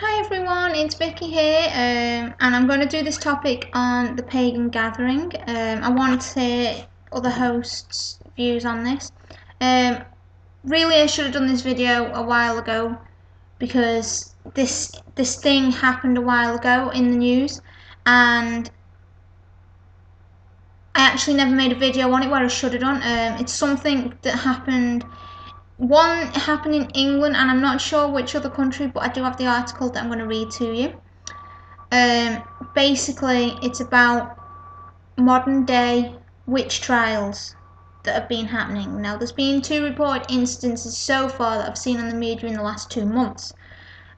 Hi everyone, it's Vicky here, and I'm going to do this topic on the pagan gathering. I want to hear other hosts' views on this. Really, I should have done this video a while ago because this thing happened a while ago in the news, and I actually never made a video on it where I should have done. It's something that happened. One happened in England, and I'm not sure which other country, but I do have the article that I'm going to read to you. Basically, it's about modern day witch trials that have been happening. Now, there's been 2 reported instances so far that I've seen on the media in the last 2 months.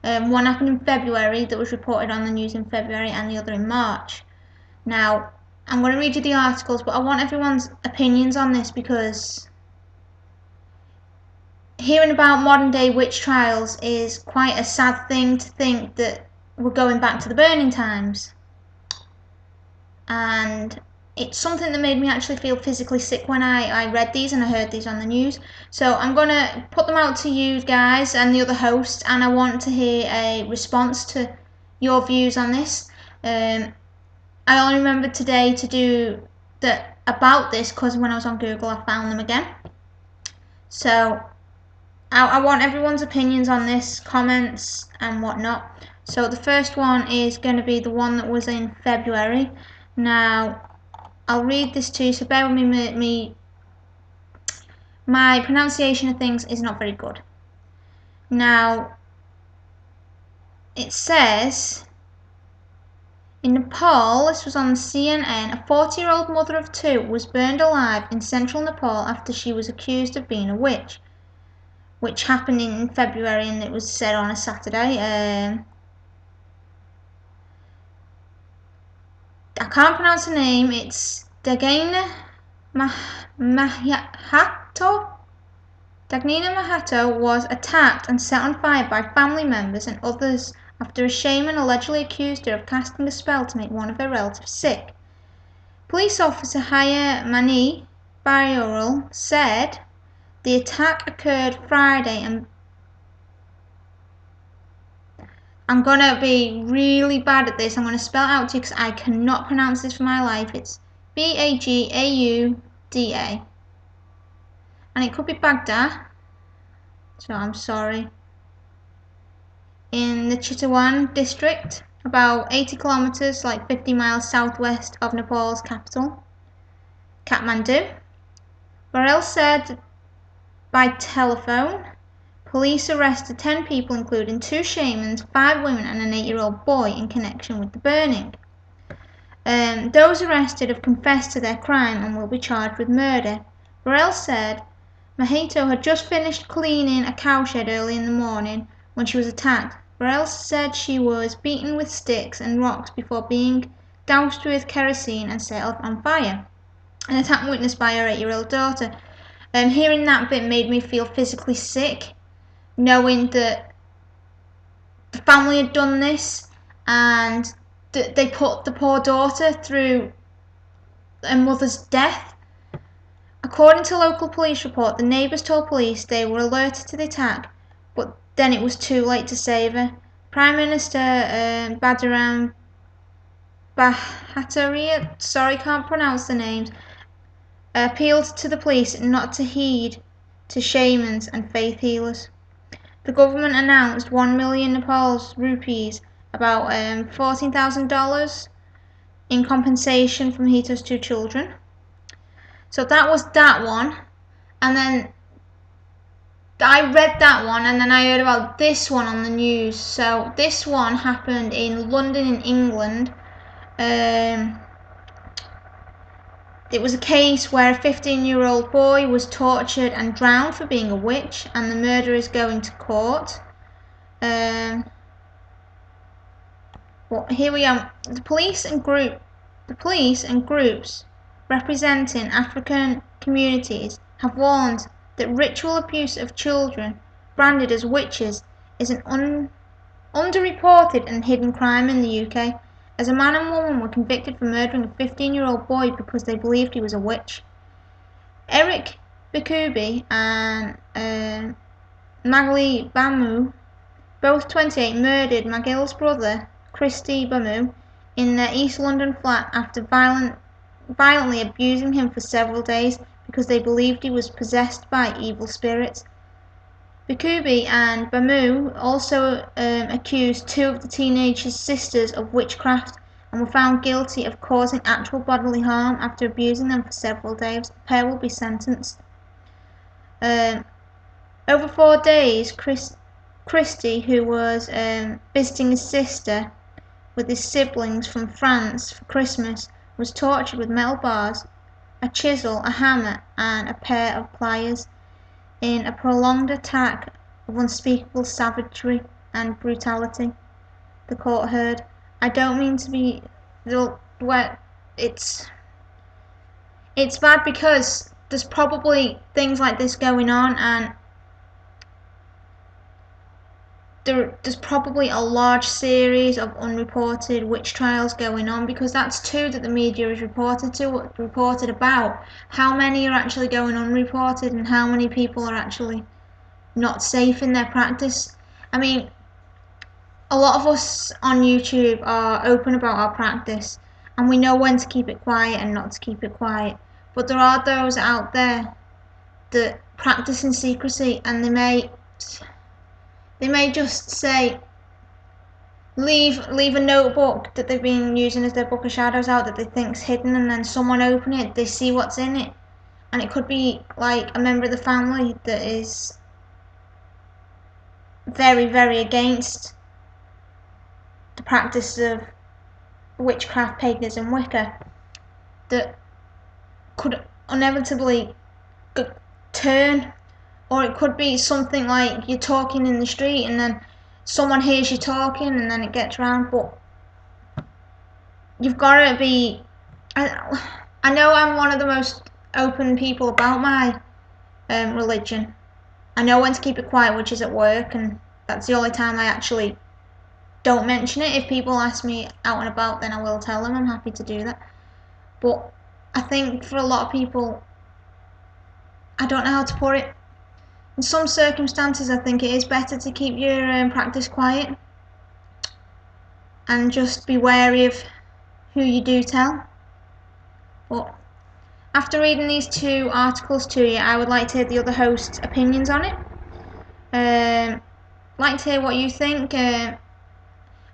One happened in February that was reported on the news in February, and the other in March. Now, I'm going to read you the articles, but I want everyone's opinions on this because hearing about modern day witch trials is quite a sad thing to think that we're going back to the burning times. And it's something that made me actually feel physically sick when I read these and I heard these on the news. So I'm going to put them out to you guys and the other hosts, and I want to hear a response to your views on this. I only remembered today to do about this because when I was on Google I found them again. So I want everyone's opinions on this, comments and whatnot. So the first one is going to be the one that was in February. Now, I'll read this to you, so bear with me. My pronunciation of things is not very good. Now, it says, in Nepal, this was on CNN, a 40-year-old mother of 2 was burned alive in central Nepal after she was accused of being a witch, which happened in February, and it was said on a Saturday. I can't pronounce the name. It's Dagnina Mahato. Dagnina Mahato was attacked and set on fire by family members and others after a shaman allegedly accused her of casting a spell to make one of her relatives sick. Police officer Haya Mani Bayoral said the attack occurred Friday, and I'm going to be really bad at this. I'm going to spell it out to you because I cannot pronounce this for my life. It's Bagauda. And it could be Baghdad. So I'm sorry. In the Chitwan district, about 80 kilometers, like 50 miles southwest of Nepal's capital, Kathmandu. Borrell said by telephone, police arrested 10 people, including 2 shamans, 5 women and an 8-year-old boy in connection with the burning. Those arrested have confessed to their crime and will be charged with murder. Borrell said Mahato had just finished cleaning a cowshed early in the morning when she was attacked. Borrell said she was beaten with sticks and rocks before being doused with kerosene and set on fire. An attack witnessed by her 8-year-old daughter. Hearing that bit made me feel physically sick, knowing that the family had done this and they put the poor daughter through her mother's death. According to local police report, the neighbours told police they were alerted to the attack, but then it was too late to save her. Prime Minister Badiram Bhattacharya, sorry, can't pronounce the names, appealed to the police not to heed to shamans and faith healers. The government announced 1 million Nepal's rupees, about $14,000, in compensation for Mahito's 2 children. So that was that one, and then I read that one, and then I heard about this one on the news. So this one happened in London in England. It was a case where a 15-year-old boy was tortured and drowned for being a witch, and the murderer is going to court. Well, here we are. The police and groups representing African communities have warned that ritual abuse of children branded as witches is an underreported and hidden crime in the UK, as a man and woman were convicted for murdering a 15-year-old boy because they believed he was a witch. Eric Bikubi and Magali Bamu both 28, murdered McGill's brother, Christy Bamu, in their East London flat after violently abusing him for several days because they believed he was possessed by evil spirits. Bikubi and Bamu also accused two of the teenagers' sisters of witchcraft and were found guilty of causing actual bodily harm after abusing them for several days. The pair will be sentenced. Over 4 days, Christy, who was visiting his sister with his siblings from France for Christmas, was tortured with metal bars, a chisel, a hammer, and a pair of pliers in a prolonged attack of unspeakable savagery and brutality. The court heard. I don't mean to be it's bad because there's probably things like this going on, and there's probably a large series of unreported witch trials going on, because that's two that the media has reported about. How many are actually going unreported, and how many people are actually not safe in their practice? I mean, a lot of us on YouTube are open about our practice, and we know when to keep it quiet and not to keep it quiet. But there are those out there that practice in secrecy, and they may just say, leave a notebook that they've been using as their book of shadows out that they think's hidden, and then someone open it, they see what's in it, and it could be like a member of the family that is very, very against the practice of witchcraft, paganism, Wicca, that could inevitably turn. Or it could be something like you're talking in the street and then someone hears you talking and then it gets round. But you've got to be... I know I'm one of the most open people about my religion. I know when to keep it quiet, which is at work, and that's the only time I actually don't mention it. If people ask me out and about, then I will tell them. I'm happy to do that. But I think for a lot of people, I don't know how to put it. In some circumstances, I think it is better to keep your practice quiet and just be wary of who you do tell. But after reading these two articles to you, I would like to hear the other hosts' opinions on it. Like to hear what you think. I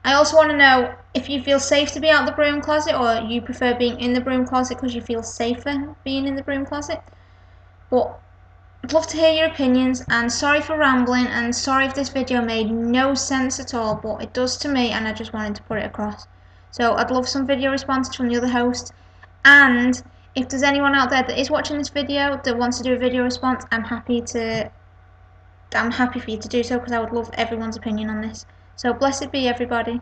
also want to know if you feel safe to be out the broom closet, or you prefer being in the broom closet because you feel safer being in the broom closet. But I'd love to hear your opinions, and sorry for rambling, and sorry if this video made no sense at all, but it does to me, and I just wanted to put it across. So I'd love some video responses from the other hosts, and if there's anyone out there that is watching this video that wants to do a video response, I'm happy for you to do so, because I would love everyone's opinion on this. So blessed be everybody.